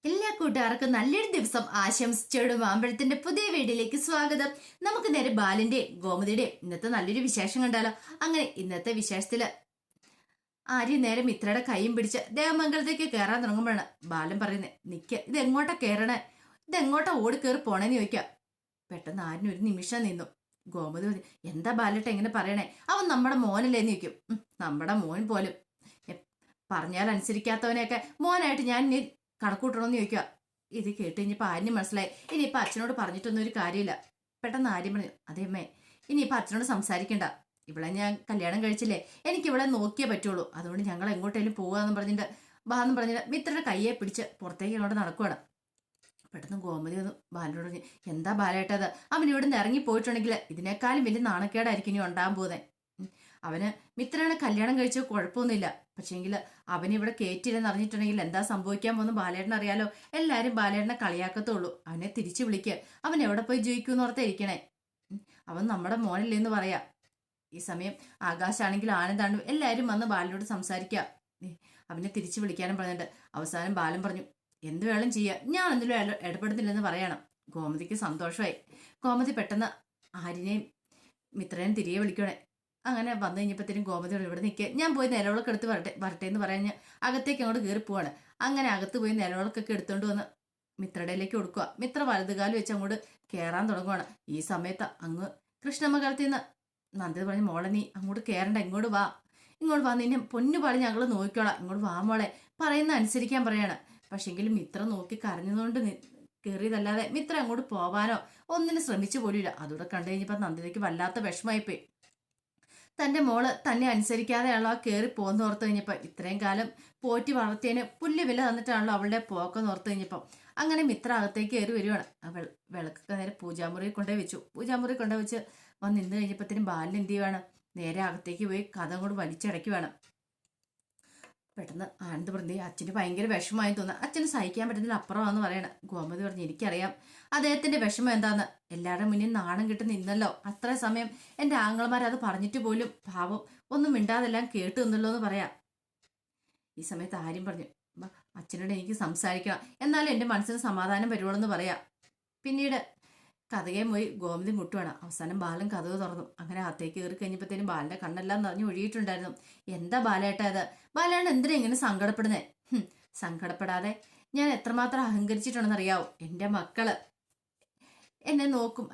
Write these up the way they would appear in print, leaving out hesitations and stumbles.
എല്ലാ കൂട്ടുകാർക്കും നല്ലൊരു ദിവസം ആശംസിച്ചോടും മാമ്പഴത്തിന്റെ പുതിയ വീഡിയോയിലേക്ക് സ്വാഗതം. നമുക്ക് നേരെ ബാലിന്റെ ഗോമതിയുടെ ഇന്നത്തെ നല്ലൊരു വിശേഷം കണ്ടാലോ. അങ്ങനെ ഇന്നത്തെ വിശേഷത്തില് ആര്യ നേരെ മിത്രയുടെ കൈയും പിടിച്ച് ദേവമംഗലത്തേക്ക് കയറാൻ തുടങ്ങുമ്പോഴാണ് ബാലൻ പറയുന്നത്, നിക്ക്, ഇതെങ്ങോട്ടാ കയറണേ, ഇതെങ്ങോട്ടാ ഓടി കയറി പോണേന്ന് ചോദിക്കാം. പെട്ടെന്ന് ആര്യന് ഒരു നിമിഷം നിന്നു. ഗോമതി പറഞ്ഞു, എന്താ ബാലേട്ട എങ്ങനെ പറയണേ, അവൻ നമ്മുടെ മോനല്ലേന്ന് ചോദിക്കും. നമ്മുടെ മോൻ പോലും പറഞ്ഞാൽ അനുസരിക്കാത്തവനെയൊക്കെ മോനായിട്ട് ഞാൻ ഇനി കണക്കൂട്ടണമെന്ന് ചോദിക്കുക. ഇത് കേട്ട് കഴിഞ്ഞപ്പോൾ ആര്യന് മനസ്സിലായി, ഇനിയിപ്പോൾ അച്ഛനോട് പറഞ്ഞിട്ടൊന്നും ഒരു കാര്യമില്ല. പെട്ടെന്ന് ആര്യം പറഞ്ഞു, അതേ അമ്മേ, ഇനിയിപ്പോൾ അച്ഛനോട് സംസാരിക്കണ്ട, ഇവിടെ ഞാൻ കല്യാണം കഴിച്ചില്ലേ, എനിക്ക് ഇവിടെ നോക്കിയേ പറ്റുള്ളൂ, അതുകൊണ്ട് ഞങ്ങൾ എങ്ങോട്ടേലും പോകാന്ന് പറഞ്ഞിട്ട് മിത്രയുടെ കയ്യെ പിടിച്ച് പുറത്തേക്ക് അങ്ങോട്ട് നടക്കുവാണ്. പെട്ടെന്ന് ഗോമതി ഒന്ന് ബാലനോട് പറഞ്ഞു, എന്താ ബാലേട്ടത്, അവൻ ഇവിടെ നിന്ന് ഇറങ്ങി പോയിട്ടുണ്ടെങ്കിൽ ഇതിനേക്കാളും വലിയ നാണക്കേടായിരിക്കും ഇനി ഉണ്ടാകാൻ പോകുന്നത്. അവന് മിത്രനെ കല്യാണം കഴിച്ച കുഴപ്പമൊന്നുമില്ല, പക്ഷേങ്കിൽ അവനിവിടെ കയറ്റില്ലെന്ന് അറിഞ്ഞിട്ടുണ്ടെങ്കിൽ എന്താ സംഭവിക്കാൻ പോകുന്നു ബാലേട്ടൻ അറിയാലോ. എല്ലാരും ബാലേട്ടനെ കളിയാക്കത്തുള്ളൂ, അവനെ തിരിച്ചു വിളിക്കുക, അവൻ എവിടെ പോയി ജയിക്കൂന്ന് ഓർത്തിരിക്കണേ, അവൻ നമ്മുടെ മോനല്ലേന്ന് പറയാ. ഈ സമയം ആകാശാണെങ്കിലും ആനന്ദാണ്ടും എല്ലാരും വന്ന് ബാലനോട് സംസാരിക്കുക, അവനെ തിരിച്ചു വിളിക്കാനും പറഞ്ഞിട്ട് അവസാനം ബാലൻ പറഞ്ഞു, എന്ത് വേണം ചെയ്യുക, ഞാൻ എന്തിലും ഇടപെടുന്നില്ലെന്ന് പറയണം. ഗോമതിക്ക് സന്തോഷമായി. ഗോമതി പെട്ടെന്ന് ആര്യനെയും മിത്രനെയും തിരികെ വിളിക്കണേ. അങ്ങനെ വന്നു കഴിഞ്ഞപ്പോഴത്തേനും ഗോമതിയോട് ഇവിടെ നിൽക്കുക, ഞാൻ പോയി നിലവിളക്ക് എടുത്ത് വരട്ടെ എന്ന് പറഞ്ഞ് അകത്തേക്ക് അങ്ങോട്ട് കയറി പോവാണ്. അങ്ങനെ അകത്ത് പോയി നിലവിളക്കൊക്കെ എടുത്തോണ്ട് വന്ന് മിത്രയുടെയിലേക്ക് കൊടുക്കുക. മിത്ര വലതുകാലം വെച്ച് അങ്ങോട്ട് കയറാൻ തുടങ്ങുവാണ്. ഈ സമയത്ത് അങ്ങ് കൃഷ്ണമംഗലത്തിൽ നിന്ന് നന്ദി പറഞ്ഞ്, മോളെ നീ അങ്ങോട്ട് കയറണ്ട, ഇങ്ങോട്ട് വാ നിന്നെ പൊന്നു പാടി ഞങ്ങൾ നോക്കിക്കോളാം, ഇങ്ങോട്ട് വാ മോളെ, പറയുന്ന അനുസരിക്കാൻ പറയാണ്. പക്ഷെങ്കിലും മിത്ര നോക്കി കരഞ്ഞതുകൊണ്ട് കയറിയതല്ലാതെ മിത്ര അങ്ങോട്ട് പോവാനോ ഒന്നിനും ശ്രമിച്ചു പോലുമില്ല. അതുകൂടെ കണ്ടു കഴിഞ്ഞപ്പോൾ നന്ദിതയ്ക്ക് വല്ലാത്ത വിഷമമായിപ്പോയി. തന്റെ മോള് തന്നെ അനുസരിക്കാതെയാണല്ലോ ആ കയറി പോന്ന് ഓർത്ത് കഴിഞ്ഞപ്പോൾ, ഇത്രയും കാലം പോറ്റി വളർത്തിയതിന് പുല്ല് വില തന്നിട്ടാണല്ലോ അവളുടെ പോക്കെന്ന് ഓർത്ത് കഴിഞ്ഞപ്പോൾ. അങ്ങനെ മിത്ര അകത്തേക്ക് കയറി വരുവാണ്. വിളക്കൊക്കെ നേരെ പൂജാമുറി കൊണ്ടുപോയി വെച്ചു. പൂജാമുറി കൊണ്ടുപോയി വെച്ച് വന്ന് നിന്ന് കഴിഞ്ഞപ്പോഴത്തേനും ബാലിന് എന്ത് ചെയ്യുവാണ്, നേരെ അകത്തേക്ക് പോയി കഥ കൊണ്ട് വലിച്ചടയ്ക്കുവാണ്. പെട്ടെന്ന് ആനന്ദ് പറഞ്ഞു, അച്ഛന് ഭയങ്കര വിഷമമായി തോന്നുന്നു, അച്ഛന് സഹിക്കാൻ പറ്റുന്നതിൽ അപ്പുറമാണെന്ന് പറയണം. ഗോമതി പറഞ്ഞു, എനിക്കറിയാം അദ്ദേഹത്തിന്റെ വിഷമം എന്താന്ന്, എല്ലാവരുടെ മുന്നിൽ നാണം കിട്ടി നിന്നല്ലോ, അത്ര സമയം എന്റെ ആങ്ങളമാർ അത് പറഞ്ഞിട്ട് പോലും പാവം ഒന്നും മിണ്ടാതെല്ലാം കേട്ടു നിന്നല്ലോ എന്ന് പറയാം. ഈ സമയത്ത് ആര്യം പറഞ്ഞു, അച്ഛനോട് എനിക്ക് സംസാരിക്കണം, എന്നാലും എന്റെ മനസ്സിന് സമാധാനം വരുവുള്ളൂ എന്ന് പറയാം. പിന്നീട് കഥകയെ പോയി ഗോമതി മുട്ടുവാണ്. അവസാനം ബാലൻ കഥക തുറന്നു. അങ്ങനെ അകത്തേക്ക് കയറി കഴിഞ്ഞപ്പോഴത്തേനും ബാലന്റെ കണ്ണെല്ലാം നിറഞ്ഞു ഒഴിയിട്ടുണ്ടായിരുന്നു. എന്താ ബാലേട്ടത്, ബാലാണ് എന്തിനാ ഇങ്ങനെ സങ്കടപ്പെടുന്നേ? സങ്കടപ്പെടാതെ ഞാൻ എത്രമാത്രം അഹങ്കരിച്ചിട്ടുണ്ടെന്ന് അറിയാവോ? എന്റെ മക്കള് എന്നെ നോക്കും,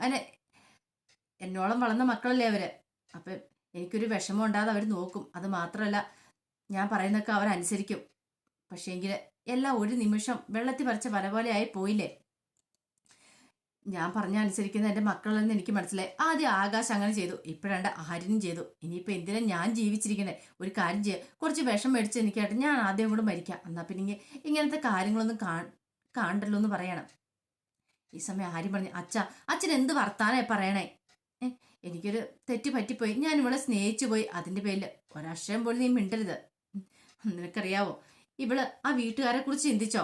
എന്നോളം വളർന്ന മക്കളല്ലേ അവര്, അപ്പൊ എനിക്കൊരു വിഷമം ഉണ്ടാകാതെ അവർ നോക്കും. അത് മാത്രമല്ല, ഞാൻ പറയുന്നൊക്കെ അവരനുസരിക്കും. പക്ഷേങ്കിൽ എല്ലാം ഒരു നിമിഷം വെള്ളത്തിൽ വരച്ച വല പോലെ ആയി പോയില്ലേ. ഞാൻ പറഞ്ഞ അനുസരിക്കുന്ന എൻ്റെ മക്കളെന്ന് എനിക്ക് മനസ്സിലായി. ആദ്യം ആകാശ് അങ്ങനെ ചെയ്തു, ഇപ്പോഴാണ്ട് ആര്യനും ചെയ്തു. ഇനിയിപ്പോൾ എന്തിനാ ഞാൻ ജീവിച്ചിരിക്കുന്നത്? ഒരു കാര്യം ചെയ്യുക, കുറച്ച് വിഷം മേടിച്ച് എനിക്കായിട്ട് ഞാൻ ആദ്യം കൂടെ മരിക്കാം, എന്നാൽ പിന്നെ ഇങ്ങനത്തെ കാര്യങ്ങളൊന്നും കാണണ്ടല്ലോ എന്ന് പറയണം. ഈ സമയം ആര്യം പറഞ്ഞു, അച്ഛൻ എന്ത് വർത്താനേ പറയണേ, എനിക്കൊരു തെറ്റ് പറ്റിപ്പോയി, ഞാൻ ഇവളെ സ്നേഹിച്ചു പോയി, അതിൻ്റെ പേരിൽ ഒരക്ഷരം പോലും നീ മിണ്ടരുത്. നിനക്കറിയാവോ, ഇവള് ആ വീട്ടുകാരെ കുറിച്ച് ചിന്തിച്ചോ?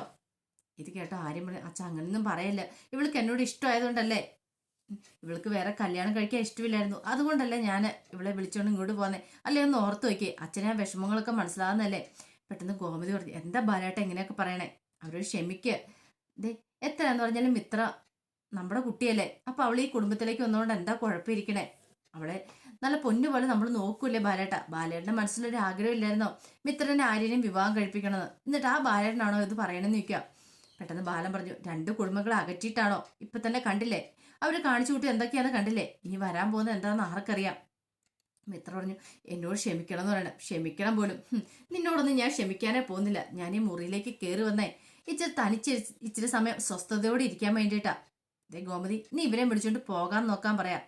ഇത് കേട്ടോ ആര്യം പറഞ്ഞു, അങ്ങനൊന്നും പറയല്ല, ഇവൾക്ക് എന്നോട് ഇഷ്ടമായതുകൊണ്ടല്ലേ, ഇവൾക്ക് വേറെ കല്യാണം കഴിക്കാൻ ഇഷ്ടമില്ലായിരുന്നു, അതുകൊണ്ടല്ലേ ഞാൻ ഇവളെ വിളിച്ചോണ്ട് ഇങ്ങോട്ട് പോന്നെ, അല്ലേ ഒന്ന് ഓർത്ത് നോക്കിയേ, അച്ഛനെ ആ വിഷമങ്ങളൊക്കെ മനസ്സിലാകുന്നല്ലേ. പെട്ടെന്ന് ഗോമതി പറഞ്ഞു, എന്താ ബാലേട്ട എങ്ങനെയൊക്കെ പറയണേ, അവരോട് ക്ഷമിക്ക്, എത്രയാന്ന് പറഞ്ഞാലും മിത്ര നമ്മുടെ കുട്ടിയല്ലേ, അപ്പൊ അവൾ ഈ കുടുംബത്തിലേക്ക് വന്നുകൊണ്ട് എന്താ കുഴപ്പമിരിക്കണേ, അവളെ നല്ല പൊന്നുപോലെ നമ്മൾ നോക്കൂല്ലേ ബാലേട്ട. ബാലേട്ടന്റെ മനസ്സിലൊരു ആഗ്രഹം ഇല്ലായിരുന്നോ മിത്രനെ ആര്യനെയും വിവാഹം കഴിപ്പിക്കണമെന്ന്, എന്നിട്ട് ആ ബാലേട്ടനാണോ ഇത് പറയണമെന്ന് ചോദിക്കുക. പെട്ടെന്ന് ബാലൻ പറഞ്ഞു, രണ്ട് കുടുംബങ്ങളെ അകറ്റിയിട്ടാണോ, ഇപ്പൊ തന്നെ കണ്ടില്ലേ, അവര് കാണിച്ചു കൂട്ടി എന്തൊക്കെയാന്ന് കണ്ടില്ലേ, ഇനി വരാൻ പോകുന്നത് എന്താണെന്ന് ആർക്കറിയാം. മിത്ര പറഞ്ഞു, എന്നോട് ക്ഷമിക്കണം എന്ന് പറയണം. ക്ഷമിക്കണം പോലും, നിന്നോടൊന്നും ഞാൻ ക്ഷമിക്കാനേ പോകുന്നില്ല, ഞാൻ ഈ മുറിയിലേക്ക് കയറി വന്നേ ഇച്ചിരി സമയം സ്വസ്ഥതയോടെ ഇരിക്കാൻ വേണ്ടിയിട്ടാ. അതേ ഗോമതി, നീ ഇവരെ പിടിച്ചോണ്ട് പോകാൻ നോക്കാൻ പറയാം.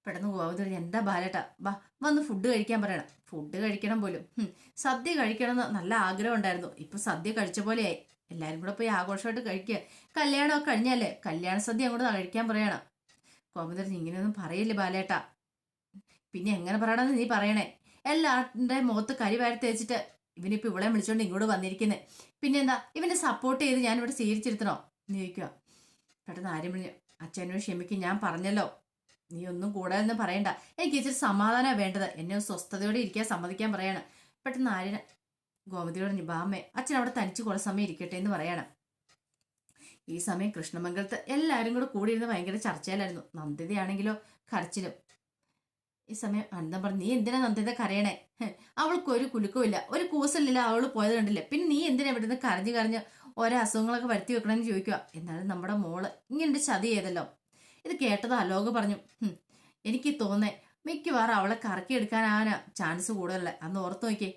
പെട്ടെന്ന് ഗോമതി പറഞ്ഞു, എന്താ ബാലേട്ട, വന്ന് ഫുഡ് കഴിക്കാൻ പറയണം. ഫുഡ് കഴിക്കണം പോലും, സദ്യ കഴിക്കണം എന്ന് നല്ല ആഗ്രഹം ഉണ്ടായിരുന്നു, ഇപ്പൊ സദ്യ കഴിച്ച പോലെയായി, എല്ലാരും കൂടെ പോയി ആഘോഷമായിട്ട് കഴിക്കുക, കല്യാണമൊക്കെ കഴിഞ്ഞല്ലേ, കല്യാണ സദ്യ അങ്ങോട്ട് കഴിക്കാൻ പറയണം. ഗോമതി പറഞ്ഞു, ഇങ്ങനെയൊന്നും പറയില്ലേ ബാലേട്ട, പിന്നെ എങ്ങനെ പറയണമെന്ന് നീ പറയണേ, എല്ലാവരുടെ മുഖത്ത് കരി വാരത്തി വെച്ചിട്ട് ഇവനിപ്പോ ഇവളെ വിളിച്ചോണ്ട് ഇങ്ങോട്ട് വന്നിരിക്കുന്നത്, പിന്നെന്താ ഇവനെ സപ്പോർട്ട് ചെയ്ത് ഞാൻ ഇവിടെ സ്വീകരിച്ചിരുത്തണോ എന്ന് ചോദിക്കുക. പെട്ടെന്ന് ആര്യം പറഞ്ഞു, അച്ഛനോട് ക്ഷമിക്കും, ഞാൻ പറഞ്ഞല്ലോ, നീ ഒന്നും കൂടെ ഒന്നും പറയണ്ട, എനിക്ക് ഇച്ചിരി സമാധാനമാണ് വേണ്ടത്, എന്നെ സ്വസ്ഥതയോടെ ഇരിക്കാൻ സമ്മതിക്കാൻ പറയാണ്. പെട്ടെന്ന് ആര്യന് ഗോമതിയോട് പറഞ്ഞു, ബാമ്മേ, അച്ഛൻ അവിടെ തനിച്ച് കുറെ സമയം ഇരിക്കട്ടെ എന്ന് പറയണം. ഈ സമയം കൃഷ്ണമംഗലത്ത് എല്ലാവരും കൂടെ കൂടിയിരുന്ന് ഭയങ്കര ചർച്ചയിലായിരുന്നു. നന്ദിതയാണെങ്കിലോ കരച്ചിലും. ഈ സമയം അനന്തം പറഞ്ഞു, നീ എന്തിനാ നന്ദിത കരയണേ? അവൾക്ക് ഒരു കുലുക്കമില്ല, ഒരു കൂസലില്ല, അവള് പോയത് കണ്ടില്ലേ, പിന്നെ നീ എന്തിനാ ഇവിടുന്ന് കരഞ്ഞ് കരഞ്ഞ് ഓരോ അസുഖങ്ങളൊക്കെ വരുത്തി വെക്കണമെന്ന് ചോദിക്കുക. എന്നാലും നമ്മുടെ മോള് ഇങ്ങനെ ചതി ചെയ്തല്ലോ. ഇത് കേട്ടത് അലോക് പറഞ്ഞു, എനിക്ക് തോന്നേ മിക്കവാറും അവളെ കറക്കിയെടുക്കാനാണ് ചാൻസ് കൂടുതലല്ലേ, അന്ന് ഓർത്ത് നോക്കിയേ.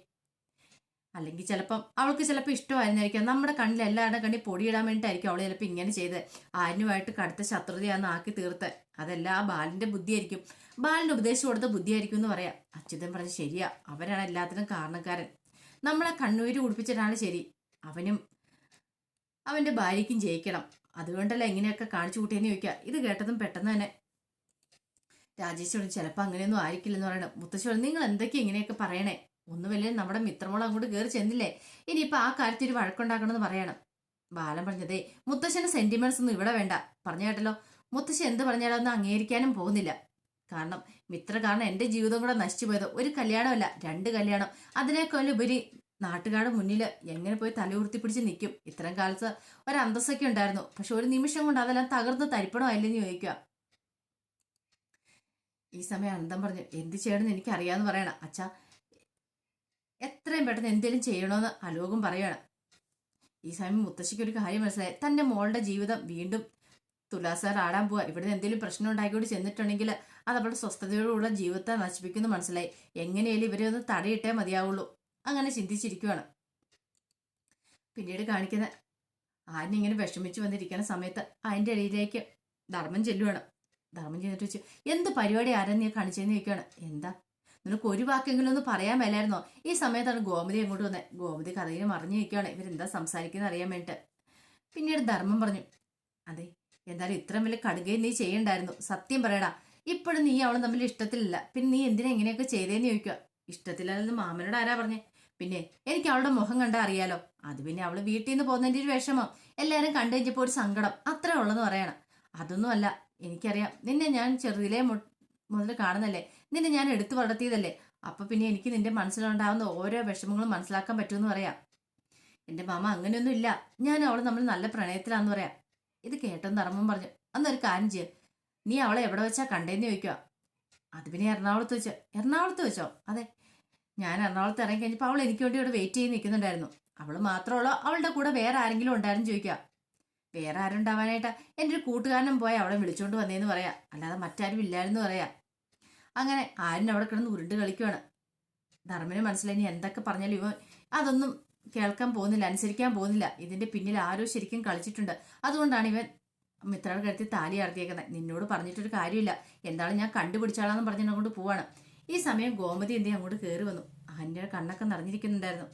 അല്ലെങ്കിൽ അവൾക്ക് ചിലപ്പോൾ ഇഷ്ടമായിരുന്നായിരിക്കാം, നമ്മുടെ കണ്ണിൽ എല്ലാവരുടെ കണ്ണിൽ പൊടിയിടാൻ വേണ്ടിയിട്ടായിരിക്കും അവൾ ചിലപ്പോൾ ഇങ്ങനെ ചെയ്ത് ആര്യനുമായിട്ട് കടുത്ത ശത്രുതയാന്ന് ആക്കി തീർത്ത്. അതെല്ലാം ആ ബാലിന്റെ ബുദ്ധിയായിരിക്കും, ബാലിന് ഉപദേശം കൊടുത്ത ബുദ്ധിയായിരിക്കും എന്ന് പറയാം. അച്യുതൻ പറഞ്ഞ് ശരിയാ, അവരാണ് എല്ലാത്തിനും കാരണക്കാരൻ. നമ്മളെ കണ്ണൂര് കുടിപ്പിച്ചിട്ടാണ് ശരി, അവനും അവന്റെ ഭാര്യയ്ക്കും ജയിക്കണം, അതുകൊണ്ടല്ല ഇങ്ങനെയൊക്കെ കാണിച്ചു കൂട്ടിയെന്ന് ചോദിക്കുക. ഇത് കേട്ടതും പെട്ടെന്ന് തന്നെ രാജേശ്വരൻ ചിലപ്പോൾ അങ്ങനെയൊന്നും ആയിരിക്കില്ലെന്ന് പറയണം. മുത്തശ്ശോരൻ നിങ്ങൾ എന്തൊക്കെയാ ഇങ്ങനെയൊക്കെ പറയണേ, ഒന്നുമല്ലേ നമ്മുടെ മിത്രമോൾ അങ്ങോട്ട് കയറി ചെന്നില്ലേ, ഇനിയിപ്പോൾ ആ കാര്യത്തിൽ ഒരു വഴക്കുണ്ടാക്കണമെന്ന് പറയണം. ബാലൻ പറഞ്ഞതേ മുത്തശ്ശന്റെ സെന്റിമെന്റ്സ് ഒന്നും ഇവിടെ വേണ്ട, പറഞ്ഞു കേട്ടല്ലോ. മുത്തശ്ശി എന്ത് പറഞ്ഞാലോ ഒന്നും അംഗീകരിക്കാനും പോകുന്നില്ല. കാരണം മിത്ര കാരണം എന്റെ ജീവിതം കൂടെ നശിച്ചു പോയത്, ഒരു കല്യാണമല്ല 2 കല്യാണം, അതിനേക്കാൾ ഉപരി നാട്ടുകാരുടെ മുന്നിൽ എങ്ങനെ പോയി തലയുർത്തി പിടിച്ച് നിൽക്കും. ഇത്തരം കാലത്ത് ഒരു അന്തസ്സൊക്കെ ഉണ്ടായിരുന്നു, പക്ഷെ ഒരു നിമിഷം കൊണ്ട് അതെല്ലാം തകർന്ന് തരിപ്പണമായില്ലെന്ന് ചോദിക്കുക. ഈ സമയം അനന്തം പറഞ്ഞു, എന്ത് ചെയ്യണമെന്ന് എനിക്ക് അറിയാന്ന് പറയണം. അച്ഛാ എത്രയും പെട്ടെന്ന് എന്തെങ്കിലും ചെയ്യണമെന്ന് അലോകും പറയണം. ഈ സമയം മുത്തശ്ശിക്ക് ഒരു കാര്യം മനസ്സിലായി, തന്റെ മോളുടെ ജീവിതം വീണ്ടും തുലാസാർ ആടാൻ പോവാ. ഇവിടെ എന്തെങ്കിലും പ്രശ്നം ഉണ്ടാക്കിക്കൊണ്ട് ചെന്നിട്ടുണ്ടെങ്കിൽ അത് അവളുടെ സ്വസ്ഥതയോടുള്ള ജീവിതത്തെ നശിപ്പിക്കുന്നു മനസ്സിലായി. എങ്ങനെയാലും ഇവരെ ഒന്ന് തടയിട്ടേ മതിയാവുള്ളൂ, അങ്ങനെ ചിന്തിച്ചിരിക്കുവാണ്. പിന്നീട് കാണിക്കുന്ന ആരിനിങ്ങനെ വിഷമിച്ചു വന്നിരിക്കുന്ന സമയത്ത് അതിന്റെ ഇടയിലേക്ക് ധർമ്മം ചെല്ലുവാണ്. ധർമ്മം ചെന്നിട്ട് വെച്ച്, എന്ത് പരിപാടി ആരെന്ന് നീ കാണിച്ചെന്ന് ചോദിക്കുകയാണ്. എന്താ, നിനക്ക് ഒരു വാക്കെങ്കിലും ഒന്ന് പറയാൻ മേലായിരുന്നോ? ഈ സമയത്താണ് ഗോമതി അങ്ങോട്ട് വന്നത്. ഗോമതി കഥയിൽ മറിഞ്ഞു നിൽക്കുകയാണ്, ഇവരെന്താ സംസാരിക്കുന്നത് അറിയാൻ വേണ്ടിട്ട്. പിന്നീട് ധർമ്മം പറഞ്ഞു, അതെ എന്തായാലും ഇത്രയും വലിയ കടുകയും നീ ചെയ്യണ്ടായിരുന്നു, സത്യം പറയടാ. ഇപ്പോഴും നീ അവളും തമ്മിൽ ഇഷ്ടത്തിലില്ല, പിന്നെ നീ എന്തിനാ ഇങ്ങനെയൊക്കെ ചെയ്തേന്ന് ചോദിക്കുക. ഇഷ്ടത്തില്ലെന്ന് മാമനോട് ആരാ പറഞ്ഞേ? പിന്നെ എനിക്ക് അവളുടെ മുഖം കണ്ടാ അറിയാലോ, അത് പിന്നെ അവള് വീട്ടിൽ നിന്ന് പോകുന്നതിന്റെ ഒരു വിഷമം, എല്ലാരും കണ്ടു കഴിഞ്ഞപ്പോ ഒരു സങ്കടം, അത്രേ ഉള്ളെന്ന് പറയണം. അതൊന്നും അല്ല, എനിക്കറിയാം, നിന്നെ ഞാൻ ചെറുതിലേ മുതൽ കാണുന്നല്ലേ, നിന്നെ ഞാൻ എടുത്തു വളർത്തിയതല്ലേ, അപ്പൊ പിന്നെ എനിക്ക് നിന്റെ മനസ്സിലുണ്ടാവുന്ന ഓരോ വിഷമങ്ങളും മനസ്സിലാക്കാൻ പറ്റുമെന്ന് പറയാം. എന്റെ മാമ അങ്ങനെയൊന്നും ഇല്ല, ഞാൻ അവള് നമ്മൾ നല്ല പ്രണയത്തിലാന്ന് പറയാം. ഇത് കേട്ടെന്ന് ധർമ്മം പറഞ്ഞു, അന്നൊരു കാര്യം ചെയ്യ, നീ അവളെ എവിടെ വെച്ചാ കണ്ടേന്ന് ചോദിക്കുക. അത് പിന്നെ എറണാകുളത്ത് വെച്ചോ. എറണാകുളത്ത് വെച്ചോ? അതെ, ഞാൻ എറണാകുളത്ത് ഇറങ്ങി കഴിഞ്ഞപ്പോൾ അവൾ എനിക്ക് വേണ്ടി ഇവിടെ വെയിറ്റ് ചെയ്ത് നിൽക്കുന്നുണ്ടായിരുന്നു. അവള് മാത്രമുള്ളോ അവളുടെ കൂടെ വേറെ ആരെങ്കിലും ഉണ്ടായിരുന്നു ചോദിക്കുക. വേറെ ആരും ഉണ്ടാവാനായിട്ടാ, എൻ്റെ ഒരു കൂട്ടുകാരനും പോയി അവളെ വിളിച്ചോണ്ട് വന്നേന്ന് പറയാ, അല്ലാതെ മറ്റാരും ഇല്ലായിരുന്നു പറയാ. അങ്ങനെ ആരും അവിടെ കിടന്ന് ഉരുണ്ട് കളിക്കുവാണ്. ധർമ്മന് മനസ്സിലായി, ഇനി എന്തൊക്കെ പറഞ്ഞാലും ഇവൻ അതൊന്നും കേൾക്കാൻ പോകുന്നില്ല, അനുസരിക്കാൻ പോകുന്നില്ല. ഇതിന്റെ പിന്നിൽ ആരോ ശരിക്കും കളിച്ചിട്ടുണ്ട്, അതുകൊണ്ടാണ് ഇവൻ മിത്രയുടെ കഴുത്തിൽ താലി അർത്തിയേക്കുന്നത്. നിന്നോട് പറഞ്ഞിട്ടൊരു കാര്യമില്ല, എന്താണ് ഞാൻ കണ്ടുപിടിച്ചാളാന്ന് പറഞ്ഞ് അങ്ങോട്ട് പോവാണ്. ഈ സമയം ഗോമതി എന്തി അങ്ങോട്ട് കയറി വന്നു. ആൻ്റെ കണ്ണൊക്കെ നിറഞ്ഞിരിക്കുന്നുണ്ടായിരുന്നു.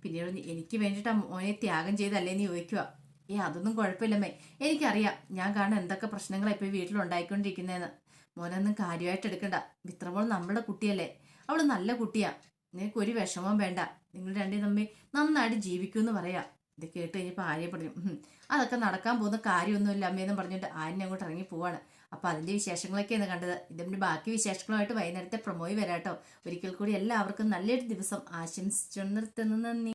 പിന്നീട് എനിക്ക് വേണ്ടിയിട്ട് മോനെ ത്യാഗം ചെയ്തല്ലേന്ന് ചോദിക്കുക. അതൊന്നും കുഴപ്പമില്ലമ്മേ, എനിക്കറിയാം ഞാൻ കാരണം എന്തൊക്കെ പ്രശ്നങ്ങളാണ് ഇപ്പൊ വീട്ടിലുണ്ടായിക്കൊണ്ടിരിക്കുന്നതെന്ന്. മോനൊന്നും കാര്യമായിട്ട് എടുക്കണ്ട, മിത്രമോൾ നമ്മളുടെ കുട്ടിയല്ലേ, അവള് നല്ല കുട്ടിയാ, നിനക്ക് ഒരു വിഷമവും വേണ്ട, നിങ്ങൾ രണ്ടും തമ്മിൽ നന്നായിട്ട് ജീവിക്കുമെന്ന് പറയാ. ഇത് കേട്ട് കഴിഞ്ഞപ്പോൾ ആര്യ പറഞ്ഞു, അതൊക്കെ നടക്കാൻ പോകുന്ന കാര്യമൊന്നുമില്ല അമ്മയെന്ന് പറഞ്ഞിട്ട് ആര്യനെ അങ്ങോട്ട് ഇറങ്ങി പോവാണ്. അപ്പൊ അതിന്റെ വിശേഷങ്ങളൊക്കെയാണ് കണ്ടത്. ഇതിന്റെ ബാക്കി വിശേഷങ്ങളുമായിട്ട് വൈകുന്നേരത്തെ പ്രൊമോയി വരാട്ടോ. ഒരിക്കൽ കൂടി എല്ലാവർക്കും നല്ലൊരു ദിവസം ആശംസിച്ചു നിർത്തുന്നു. നന്ദി.